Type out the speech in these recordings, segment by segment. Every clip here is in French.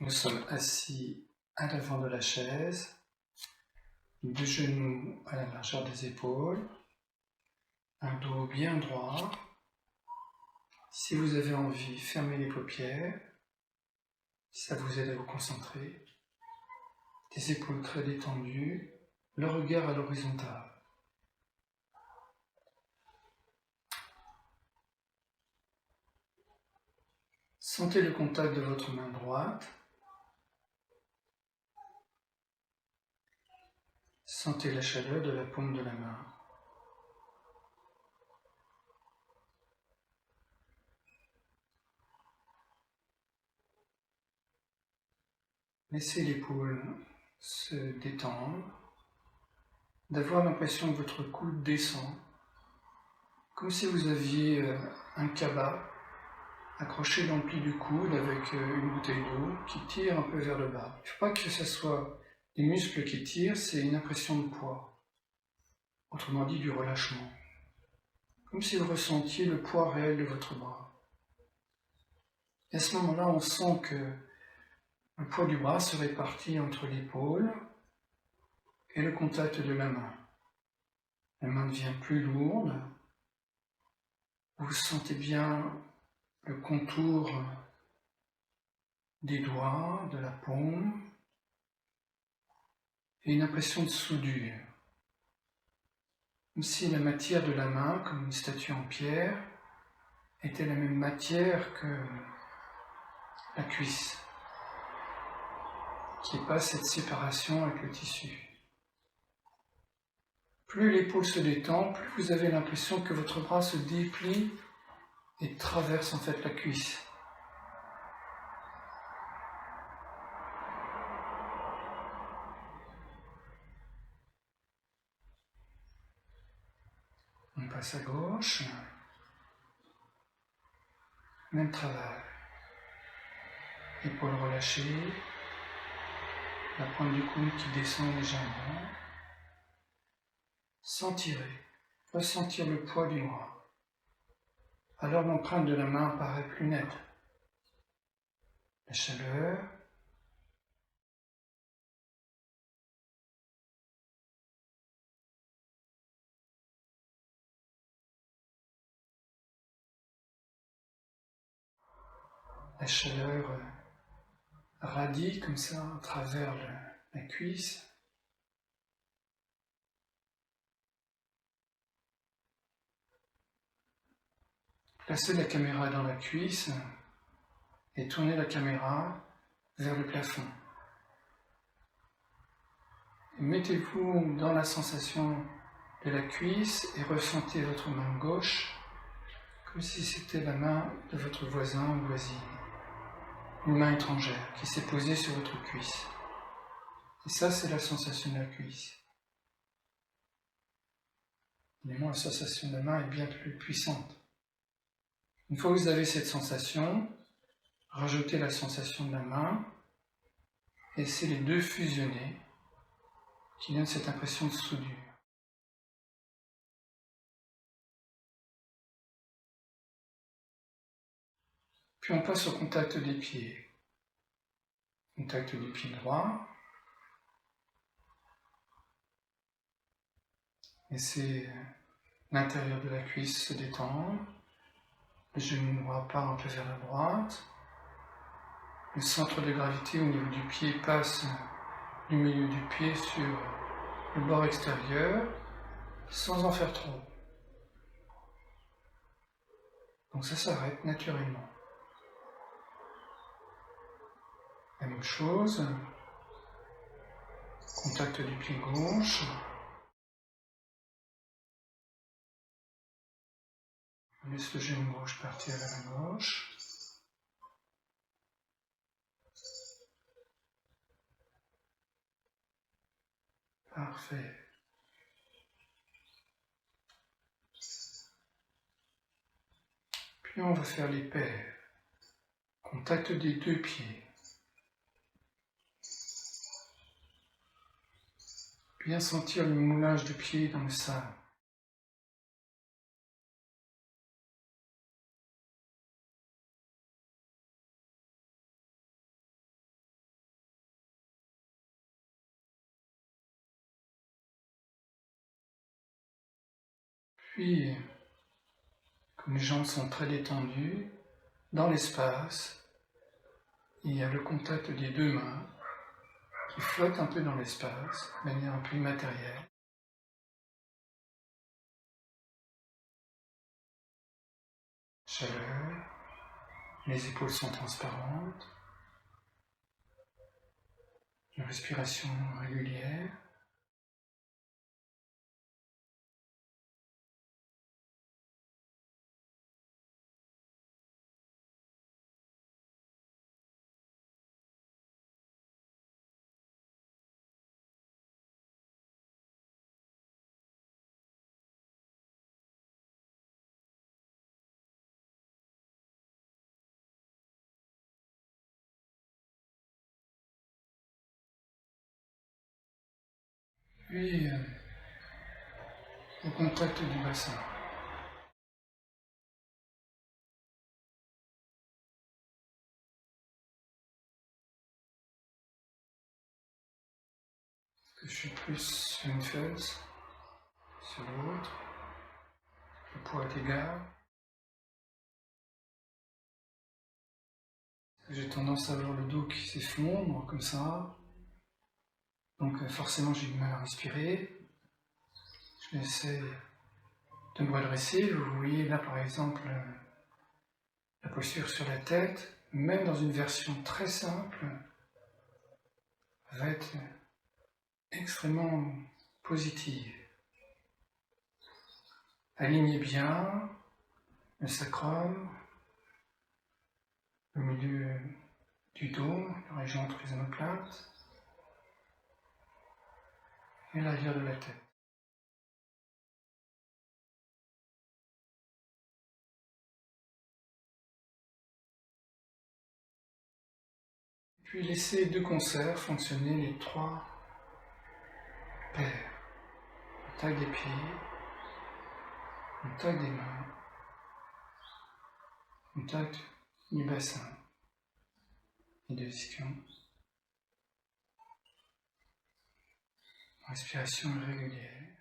Nous sommes assis à l'avant de la chaise, deux genoux à la largeur des épaules, un dos bien droit. Si vous avez envie, fermez les paupières, ça vous aide à vous concentrer. Les épaules très détendues, le regard à l'horizontale. Sentez le contact de votre main droite. Sentez la chaleur de la paume de la main. Laissez l'épaule se détendre, d'avoir l'impression que votre coude descend, comme si vous aviez un cabas accroché dans le pli du coude avec une bouteille d'eau qui tire un peu vers le bas. Il ne faut pas que ce soit des muscles qui tirent, c'est une impression de poids, autrement dit du relâchement, comme si vous ressentiez le poids réel de votre bras. Et à ce moment-là, on sent que le poids du bras se répartit entre l'épaule et le contact de la main. La main devient plus lourde, vous sentez bien le contour des doigts, de la paume, et une impression de soudure. Comme si la matière de la main, comme une statue en pierre, était la même matière que la cuisse, qu'il n'y ait pas cette séparation avec le tissu. Plus l'épaule se détend, plus vous avez l'impression que votre bras se déplie et traverse en fait la cuisse. On passe à gauche, même travail. Épaule relâchée, la pointe du coude qui descend légèrement. Sans tirer, ressentir le poids du bras. Alors l'empreinte de la main paraît plus nette. La chaleur, radie comme ça à travers la cuisse. Placez la caméra dans la cuisse et tournez la caméra vers le plafond. Et mettez-vous dans la sensation de la cuisse et ressentez votre main gauche comme si c'était la main de votre voisin ou voisine. Une main étrangère qui s'est posée sur votre cuisse. Et ça, c'est la sensation de la cuisse. Évidemment, la sensation de la main est bien plus puissante. Une fois que vous avez cette sensation, rajoutez la sensation de la main, et c'est les deux fusionnés qui donnent cette impression de soudure. Puis on passe au contact des pieds. Contact du pied droit. Laissez l'intérieur de la cuisse se détendre. Le genou droit part un peu vers la droite. Le centre de gravité au niveau du pied passe du milieu du pied sur le bord extérieur, sans en faire trop. Donc ça s'arrête naturellement. La même chose, contact du pied gauche. On laisse le genou gauche partir vers la gauche. Parfait. Puis on va faire les paires. Contact des deux pieds. Bien sentir le moulage du pied dans le sable. Puis, comme les jambes sont très détendues, dans l'espace, il y a le contact des deux mains qui flottent un peu dans l'espace, de manière un peu immatérielle. Chaleur, les épaules sont transparentes, une respiration régulière. Puis, le contact du bassin. Est-ce que je suis plus sur une fesse, sur l'autre? Le poids est égal. J'ai tendance à avoir le dos qui s'effondre comme ça. Donc forcément j'ai du mal à respirer. Je vais essayer de me redresser. Vous voyez là par exemple la posture sur la tête, même dans une version très simple, va être extrêmement positive. Alignez bien le sacrum, le milieu du dos, la région entre les omoplates, et l'arrière de la tête. Puis laissez de concert fonctionner les trois paires. Le taille des pieds, le taille des mains, le taille du bassin et de l'ischio. Respiration régulière.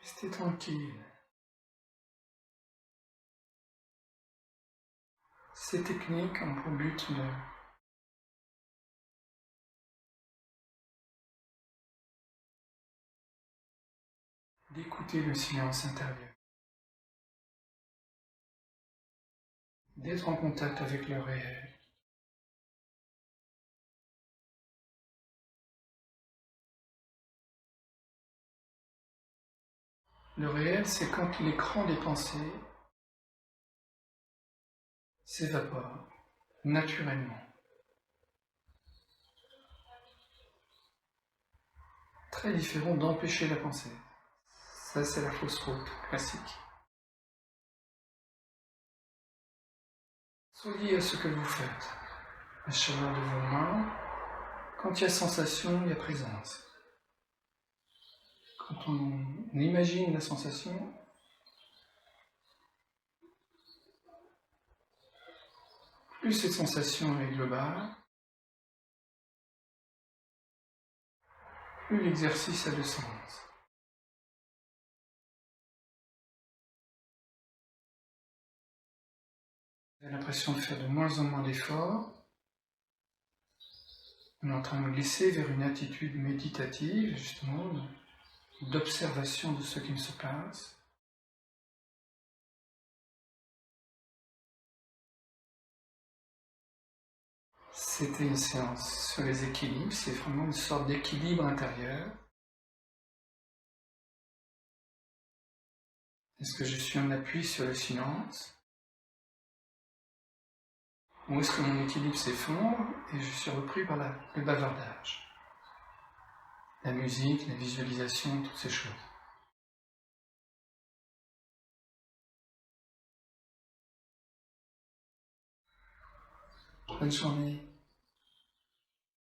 Restez tranquille. Ces techniques ont pour but d'écouter le silence intérieur, d'être en contact avec le réel. Le réel, c'est quand l'écran des pensées s'évapore naturellement. Très différent d'empêcher la pensée. Ça, c'est la fausse route classique. Soyez à ce que vous faites. La chaleur de vos mains. Quand il y a sensation, il y a présence. Quand on imagine la sensation, plus cette sensation est globale, plus l'exercice a de sens. Vous avez l'impression de faire de moins en moins d'efforts. On est en train de nous glisser vers une attitude méditative, justement, d'observation de ce qui se passe. C'était une séance sur les équilibres, c'est vraiment une sorte d'équilibre intérieur. Est-ce que je suis en appui sur le silence? Ou est-ce que mon équilibre s'effondre et je suis repris par le bavardage? La musique, la visualisation, toutes ces choses. Bonne journée.